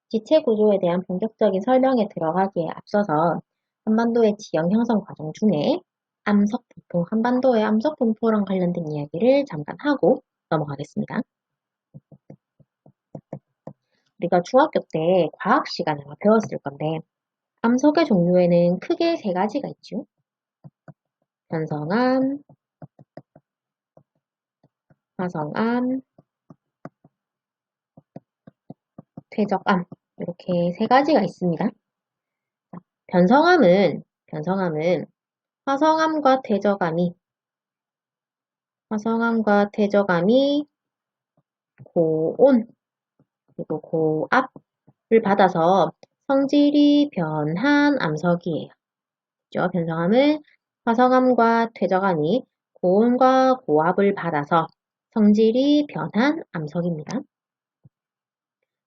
지체 구조에 대한 본격적인 설명에 들어가기에 앞서서 한반도의 지형 형성 과정 중에 암석 분포, 한반도의 암석 분포랑 관련된 이야기를 잠깐 하고 넘어가겠습니다. 우리가 중학교 때 과학 시간에 배웠을 건데 암석의 종류에는 크게 세 가지가 있죠. 변성암, 화성암, 퇴적암 이렇게 세 가지가 있습니다. 변성암은 화성암과 퇴적암이 고온 그리고 고압을 받아서 성질이 변한 암석이에요. 그죠? 변성암은 화성암과 퇴적암이 고온과 고압을 받아서 성질이 변한 암석입니다.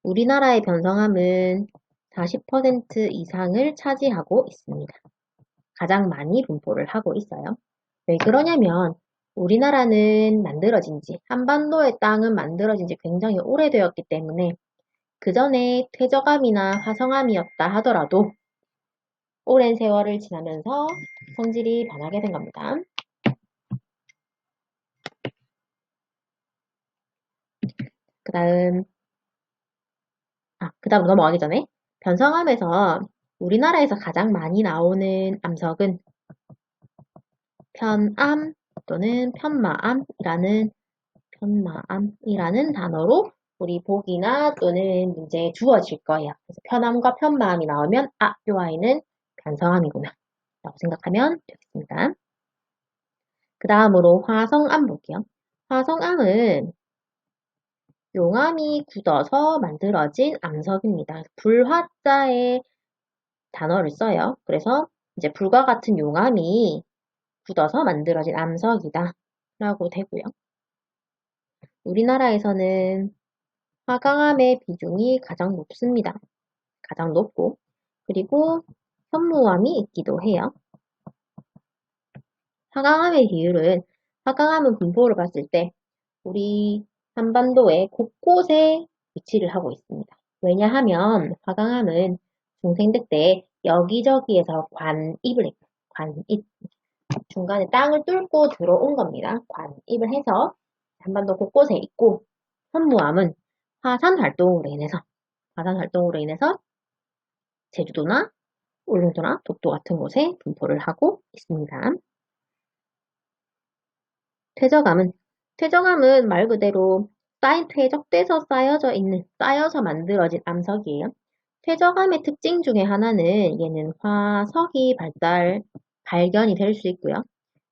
우리나라의 변성암은 40% 이상을 차지하고 있습니다. 가장 많이 분포를 하고 있어요. 왜 그러냐면 우리나라는 한반도의 땅은 만들어진 지 굉장히 오래되었기 때문에 그 전에 퇴적암이나 화성암이었다 하더라도 오랜 세월을 지나면서 성질이 변하게 된 겁니다. 그 다음 넘어가기 전에 변성암에서 우리나라에서 가장 많이 나오는 암석은 편암 또는 편마암이라는 단어로 우리 보기나 또는 문제에 주어질 거예요. 그래서 편암과 편마암이 나오면 이 아이는 변성암이구나 라고 생각하면 되겠습니다. 그 다음으로 화성암 볼게요. 화성암은 용암이 굳어서 만들어진 암석입니다. 불화자의 단어를 써요. 그래서 이제 불과 같은 용암이 굳어서 만들어진 암석이다 라고 되고요. 우리나라에서는 화강암의 비중이 가장 높습니다. 가장 높고 그리고 현무암이 있기도 해요. 화강암은 분포를 봤을 때 우리 한반도의 곳곳에 위치를 하고 있습니다. 왜냐하면 화강암은 중생대 때 여기저기에서 관입을 했고 관입 중간에 땅을 뚫고 들어온 겁니다. 관입을 해서 한반도 곳곳에 있고 현무암은 화산 활동으로 인해서 제주도나 울릉도나 독도 같은 곳에 분포를 하고 있습니다. 퇴적암은 말 그대로 퇴적돼서 쌓여서 만들어진 암석이에요. 퇴적암의 특징 중에 하나는 얘는 화석이 발견이 될 수 있고요.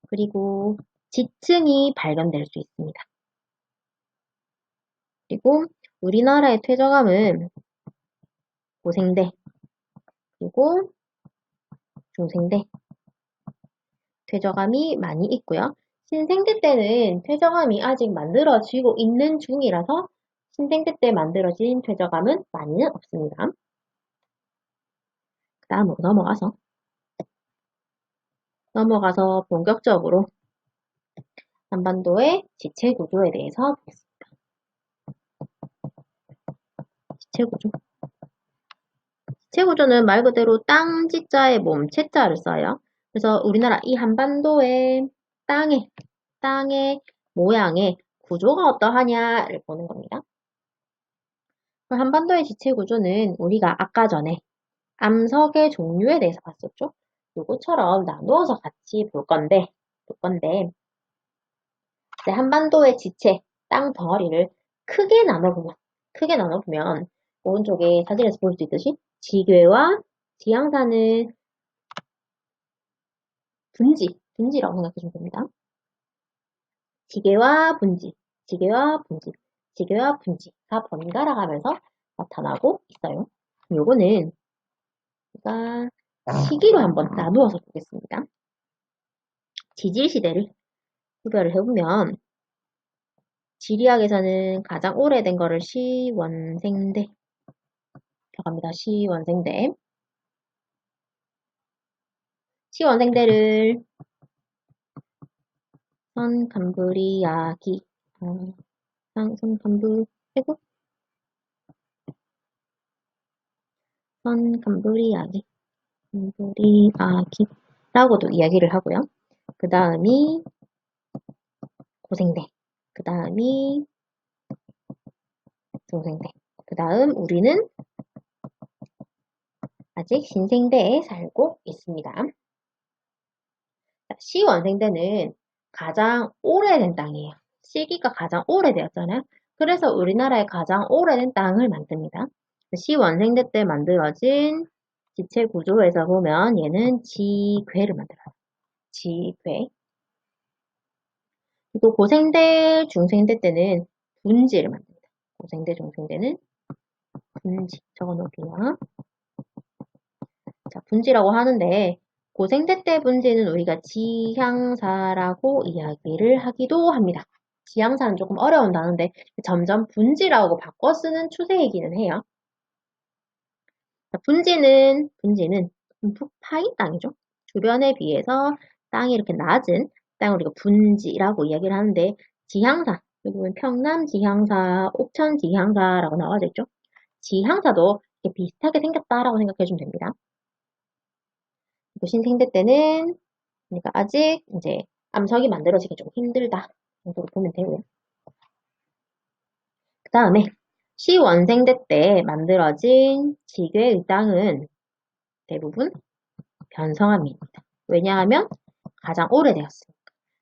그리고 지층이 발견될 수 있습니다. 그리고 우리나라의 퇴적암은 고생대, 그리고 중생대, 퇴적암이 많이 있고요. 신생대 때는 퇴적암이 아직 만들어지고 있는 중이라서 신생대 때 만들어진 퇴적암은 많이는 없습니다. 그 다음으로 넘어가서 본격적으로 한반도의 지체 구조에 대해서 보겠습니다. 지체 구조. 지체 구조는 말 그대로 땅 지자의 몸 채자를 써요. 그래서 우리나라 이 한반도의 땅의 모양의 구조가 어떠하냐를 보는 겁니다. 한반도의 지체 구조는 우리가 아까 전에 암석의 종류에 대해서 봤었죠. 요거처럼 나누어서 같이 볼 건데 한반도의 지체, 땅 덩어리를 크게 나눠보면 오른쪽에 사진에서 볼 수 있듯이 지괴와 지향산은 분지라고 생각해주면 됩니다. 지괴와 분지가 번갈아 가면서 나타나고 있어요. 요거는 제가 시기로 한번 나누어서 보겠습니다. 지질시대를 구별을 해보면 지리학에서는 가장 오래된 거를 시원생대 들어갑니다. 시원생대를 선캄브리아기 선캄브 해국 조선 캄브리아기라고도 이야기를 하고요. 그 다음이 고생대, 그 다음이 중생대, 그 다음 우리는 아직 신생대에 살고 있습니다. 시원생대는 가장 오래된 땅이에요. 시기가 가장 오래되었잖아요. 그래서 우리나라의 가장 오래된 땅을 만듭니다. 시원생대 때 만들어진 지체 구조에서 보면 얘는 지괴를 만들어요. 지괴. 그리고 고생대, 중생대 때는 분지를 만듭니다. 고생대, 중생대는 분지. 적어놓을게요. 자, 분지라고 하는데 고생대 때 분지는 우리가 지향사라고 이야기를 하기도 합니다. 지향사는 조금 어려운 단어인데 점점 분지라고 바꿔 쓰는 추세이기는 해요. 자, 분지는 푹 파인 땅이죠. 주변에 비해서 땅이 이렇게 낮은 땅을 우리가 분지라고 이야기를 하는데 지향사, 여기 보면 평남 지향사, 옥천 지향사라고 나와져 있죠. 지향사도 이렇게 비슷하게 생겼다라고 생각해 주면 됩니다. 신생대 때는 그러니까 아직 이제 암석이 만들어지기 좀 힘들다 정도로 보면 되고요. 그 다음에 시원생대 때 만들어진 지괴의 땅은 대부분 변성암입니다. 왜냐하면 가장 오래되었으니까.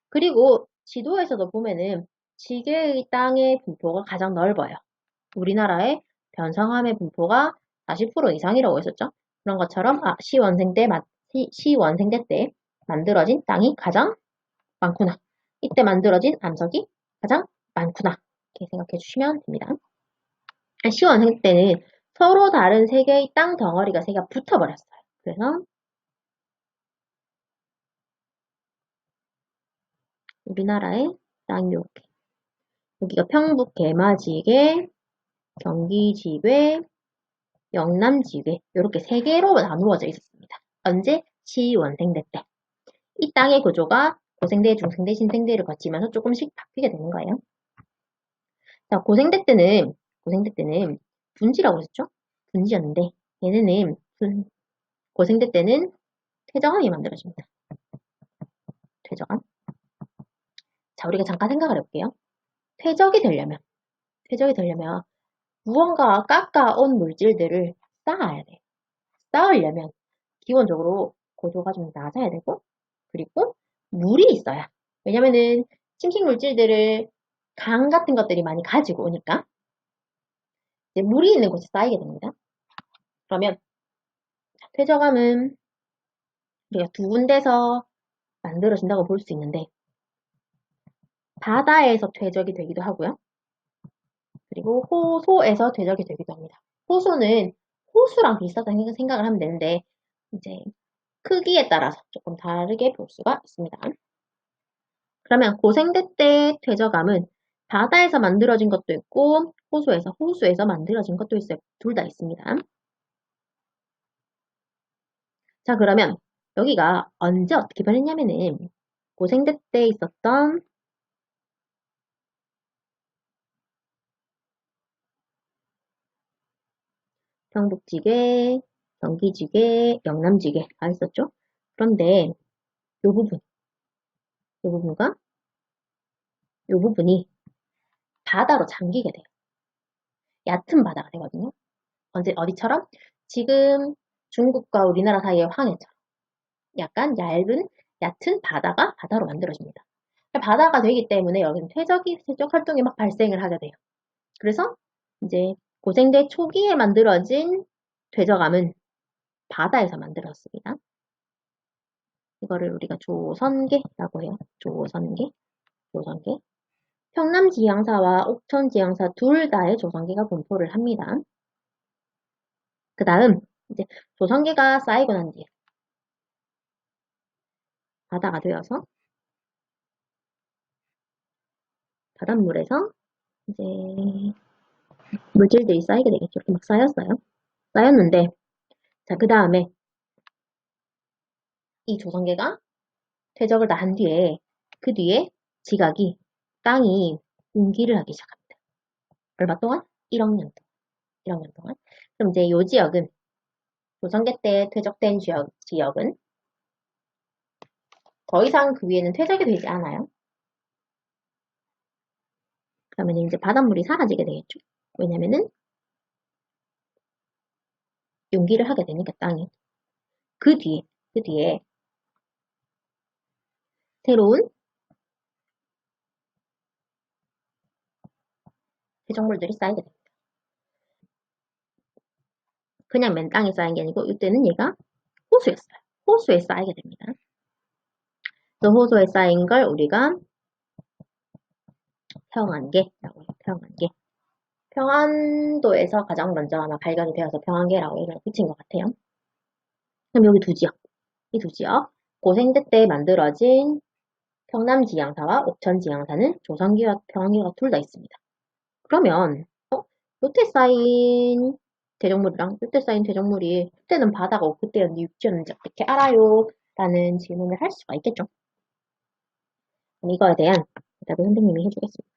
그리고 지도에서도 보면은 지괴의 땅의 분포가 가장 넓어요. 우리나라의 변성암의 분포가 40% 이상이라고 했었죠. 그런 것처럼 시원생대 때 만들어진 땅이 가장 많구나. 이때 만들어진 암석이 가장 많구나. 이렇게 생각해 주시면 됩니다. 시원생 때는 서로 다른 세 개의 땅 덩어리가 세 개가 붙어버렸어요. 그래서 우리나라의 땅이 이렇게 여기가 평북 개마지괴, 경기지괴, 영남지괴 이렇게 세 개로 나누어져 있었습니다. 언제? 시원생대 때. 이 땅의 구조가 고생대, 중생대, 신생대를 거치면서 조금씩 바뀌게 되는 거예요. 자, 고생대 때는 분지라고 했죠? 분지였는데, 얘네는, 고생대 때는 퇴적암이 만들어집니다. 퇴적암. 자, 우리가 잠깐 생각을 해볼게요. 퇴적이 되려면, 무언가 깎아온 물질들을 쌓아야 돼요. 쌓으려면, 기본적으로 고도가 좀 낮아야 되고, 그리고 물이 있어야. 왜냐면은, 침식 물질들을 강 같은 것들이 많이 가지고 오니까, 이제 물이 있는 곳에 쌓이게 됩니다. 그러면, 퇴적암은 우리가 두 군데서 만들어진다고 볼 수 있는데, 바다에서 퇴적이 되기도 하고요. 그리고 호소에서 퇴적이 되기도 합니다. 호수는 호수랑 비슷하다고 생각을 하면 되는데, 이제 크기에 따라서 조금 다르게 볼 수가 있습니다. 그러면 고생대 때 퇴적암은 바다에서 만들어진 것도 있고, 호수에서 만들어진 것도 있어요. 둘 다 있습니다. 자, 그러면 여기가 언제 어떻게 변했냐면은, 고생대 때 있었던 평북지괴, 경기지괴, 영남지괴가 있었죠. 그런데 요 부분, 요 부분과 요 부분이 바다로 잠기게 돼요. 얕은 바다가 되거든요. 언제 어디처럼? 지금 중국과 우리나라 사이의 황해처럼 약간 얕은 바다가 바다로 만들어집니다. 바다가 되기 때문에 여기는 퇴적 활동이 막 발생을 하게 돼요. 그래서 이제 고생대 초기에 만들어진 퇴적암은 바다에서 만들었습니다. 이거를 우리가 조선계라고 해요. 조선계. 평남 지향사와 옥천 지향사 둘 다의 조선계가 분포를 합니다. 그 다음 이제 조선계가 쌓이고 난 뒤에 바다가 되어서 바닷물에서 이제 물질들이 쌓이게 되겠죠. 이렇게 막 쌓였어요. 쌓였는데 자, 그 다음에 이 조선계가 퇴적을 다 한 뒤에 그 뒤에 지각이 땅이 운기를 하기 시작합니다. 얼마 동안? 1억 년 동안. 그럼 이제 요 지역은 조선계 때 퇴적된 지역은 더 이상 그 위에는 퇴적이 되지 않아요. 그러면 이제 바닷물이 사라지게 되겠죠. 왜냐면은 용기를 하게 되니까 땅이. 그 뒤에 새로운 퇴적물들이 쌓이게 됩니다. 그냥 맨 땅에 쌓인 게 아니고 이때는 얘가 호수였어요. 호수에 쌓이게 됩니다. 그 호수에 쌓인 걸 우리가 평안계라고 해요. 평안계. 평안도에서 가장 먼저 아마 발견이 되어서 평안계라고 이름을 붙인 것 같아요. 그럼 여기 두 지역, 이 두 지역, 고생대 때 만들어진 평남지향사와 옥천지향사는 조선기와 평안기가 둘 다 있습니다. 그러면 요때 쌓인 대적물이랑 요때 쌓인 대적물이 그때는 바다고 그때는 육지였는지 어떻게 알아요? 라는 질문을 할 수가 있겠죠. 이거에 대한 대답을 선생님이 해주겠습니다.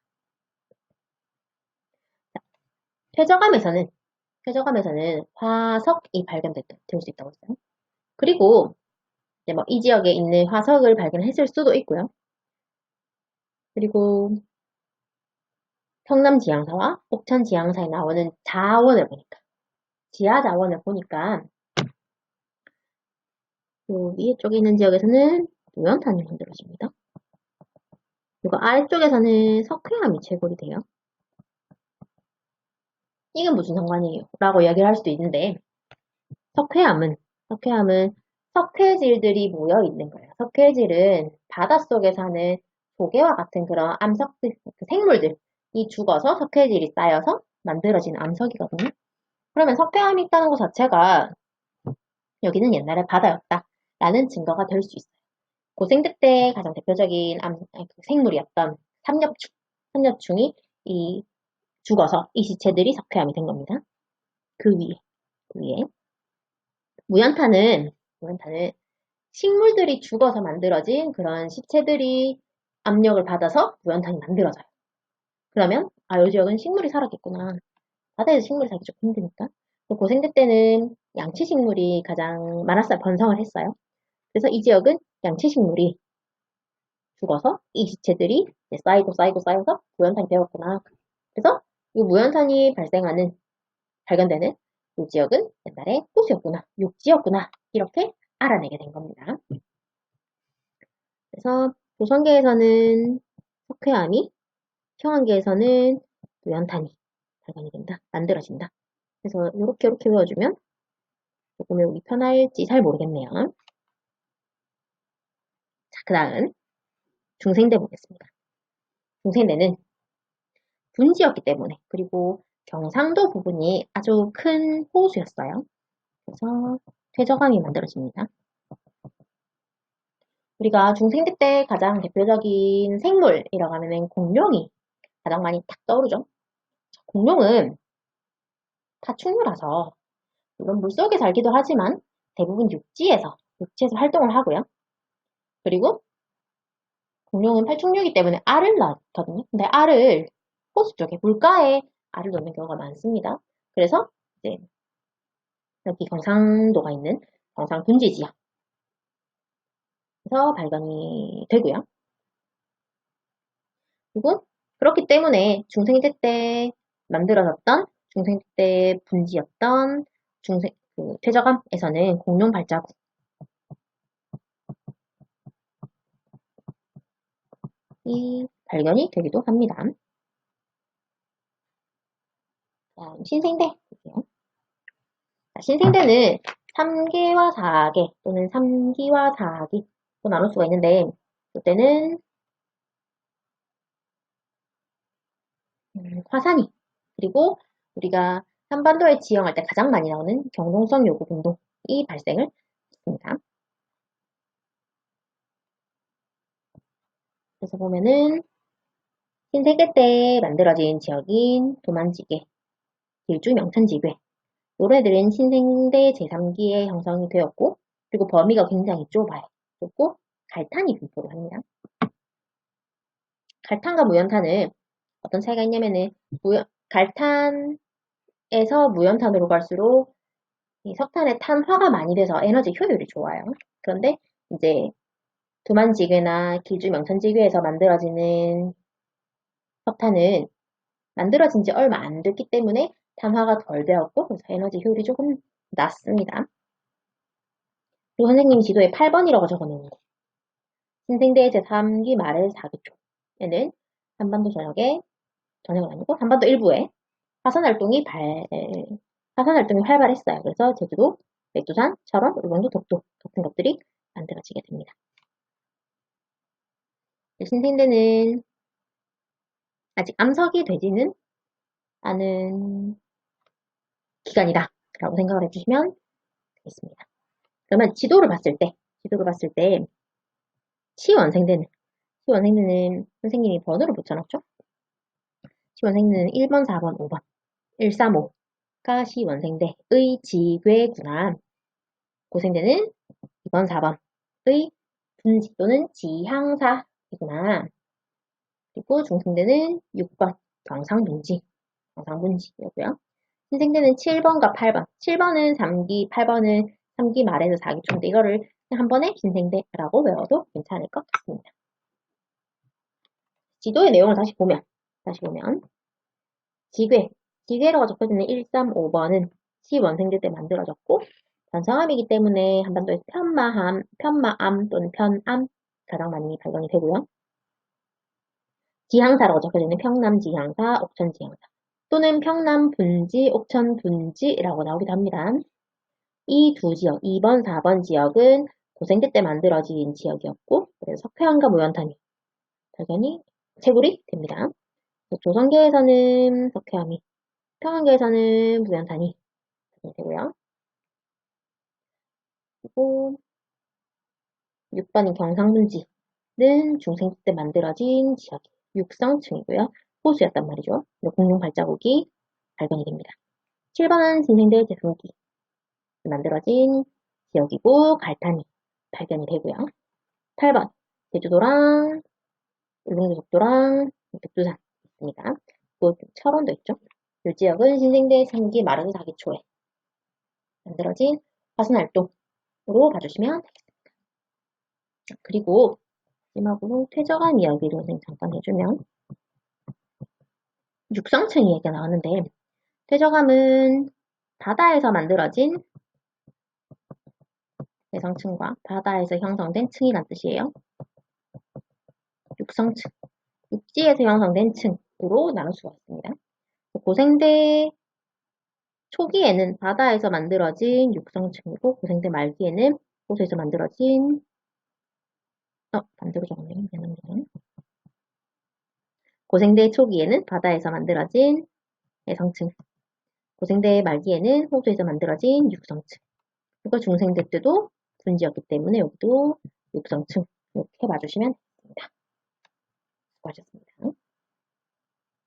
퇴적암에서는 화석이 발견될 수 있다고 했어요. 그리고 이제 뭐 이 지역에 있는 화석을 발견했을 수도 있고요. 그리고 평남지향사와 옥천지향사에 나오는 자원을 보니까 지하 자원을 보니까 요 위에 쪽에 있는 지역에서는 무연탄이 만들어집니다. 그리고 아래쪽에서는 석회암이 채굴이 돼요. 이게 무슨 상관이에요? 라고 이야기를 할 수도 있는데 석회암은 석회질들이 모여 있는 거예요. 석회질은 바닷속에 사는 조개와 같은 그런 암석들, 그 생물들이 죽어서 석회질이 쌓여서 만들어진 암석이거든요. 그러면 석회암이 있다는 것 자체가 여기는 옛날에 바다였다라는 증거가 될 수 있어요. 고생대 때 가장 대표적인 생물이었던 삼엽충이 죽어서 이 시체들이 석회암이 된 겁니다. 그 위에. 무연탄은 식물들이 죽어서 만들어진 그런 시체들이 압력을 받아서 무연탄이 만들어져요. 그러면 이 지역은 식물이 살았겠구나. 바다에서 식물이 살기 좀 힘드니까. 고생대 때는 양치식물이 가장 많았어요. 번성을 했어요. 그래서 이 지역은 양치식물이 죽어서 이 시체들이 쌓이고 쌓여서 무연탄이 되었구나. 그래서 이 무연탄이 발견되는 이 지역은 옛날에 호수였구나, 육지였구나, 이렇게 알아내게 된 겁니다. 그래서 조선계에서는 석회암이, 평안계에서는 무연탄이 발견이 된다, 만들어진다. 그래서 이렇게 외워주면 조금 외우기 편할지 잘 모르겠네요. 자, 그 다음 중생대 보겠습니다. 중생대는 분지였기 때문에 그리고 경상도 부분이 아주 큰 호수였어요. 그래서 퇴적암이 만들어집니다. 우리가 중생대 때 가장 대표적인 생물이라고 하면 공룡이 가장 많이 딱 떠오르죠. 공룡은 파충류라서 물론 물속에 살기도 하지만 대부분 육지에서 활동을 하고요. 그리고 공룡은 팔충류이기 때문에 알을 낳거든요. 근데 알을 호수 쪽에 물가에 알을 놓는 경우가 많습니다. 그래서 이제 여기 경상도가 있는 경상 분지 지역에서 발견이 되고요. 그리고 그렇기 때문에 중생대 때 만들어졌던 중생대 때 분지였던 퇴적암에서는 공룡 발자국이 발견이 되기도 합니다. 신생대 볼게요. 신생대는 3개와 4개 또는 3기와 4기로 나눌 수가 있는데 이때는 화산이 그리고 우리가 한반도에 지형할 때 가장 많이 나오는 경동성 요구 변동이 발생을 했습니다. 그래서 보면은 신세계 때 만들어진 지역인 도만지계, 길주 명천지괴 요래들은 신생대 제3기에 형성이 되었고 그리고 범위가 굉장히 좁아요. 좁고 갈탄이 분포를 합니다. 갈탄과 무연탄은 어떤 차이가 있냐면은 갈탄에서 무연탄으로 갈수록 이 석탄에 탄화가 많이 돼서 에너지 효율이 좋아요. 그런데 이제 두만지구나 길주 명천지구에서 만들어지는 석탄은 만들어진 지 얼마 안 됐기 때문에 탄화가 덜 되었고 그래서 에너지 효율이 조금 낮습니다. 그리고 선생님 지도에 8번이라고 적어놓은 거. 신생대 제3기 말의 4기 초에는 한반도 저녁은 아니고 한반도 일부에 화산 활동이 활발했어요. 그래서 제주도, 백두산, 철원, 울릉도, 독도 같은 것들이 만들어지게 됩니다. 신생대는 아직 암석이 되지는 않은 기간이다 라고 생각을 해주시면 되겠습니다. 그러면 지도를 봤을 때 시원생대는 선생님이 번호를 붙여놨죠? 시원생대는 1번, 4번, 5번, 135가 시원생대의 지괴구나. 고생대는 2번, 4번의 분지 또는 지향사이구나. 그리고 중생대는 6번 경상분지이고요. 신생대는 7번과 8번. 7번은 3기, 8번은 3기 말에서 4기 초인데 이거를 그냥 한 번에 신생대라고 외워도 괜찮을 것 같습니다. 지도의 내용을 다시 보면 지괴라고 적혀있는 135번은 시원생대 때 만들어졌고 전성암이기 때문에 한반도에서 편마암 또는 편암 가장 많이 발견이 되고요. 지향사라고 적혀있는 평남지향사, 옥천지향사 또는 평남분지, 옥천분지라고 나오기도 합니다. 이 두 지역, 2번, 4번 지역은 고생대 때 만들어진 지역이었고 그래서 석회암과 무연탄이 발견이 채굴이 됩니다. 조선계에서는 석회암이, 평안계에서는 무연탄이 발견이 되고요. 그리고 6번인 경상분지는 중생대 때 만들어진 지역이 육성층이고요. 호수였단 말이죠. 공룡 발자국이 발견이 됩니다. 7번은 진생대 제순기 만들어진 지역이고 갈탄이 발견이 되고요. 8번 제주도랑 울릉도 적도랑 백두산 있습니다. 또 철원도 있죠. 이 지역은 신생대 3기 말에서 4기 초에 만들어진 화산활동으로 봐주시면 되겠습니다. 그리고 마지막으로 퇴적암 이야기를 잠깐 해주면 육성층 이야기가 나왔는데 퇴적암은 바다에서 만들어진 내성층과 바다에서 형성된 층이란 뜻이에요. 육성층, 육지에서 형성된 층으로 나눌 수가 있습니다. 고생대 초기에는 바다에서 만들어진 육성층이고 고생대 말기에는 호수에서 만들어진 반대로 적었네요. 미안합니다. 고생대 초기에는 바다에서 만들어진 내성층, 고생대 말기에는 호수에서 만들어진 육성층, 그리고 중생대 때도 분지였기 때문에 여기도 육성층 이렇게 봐주시면 됩니다. 수고하셨습니다.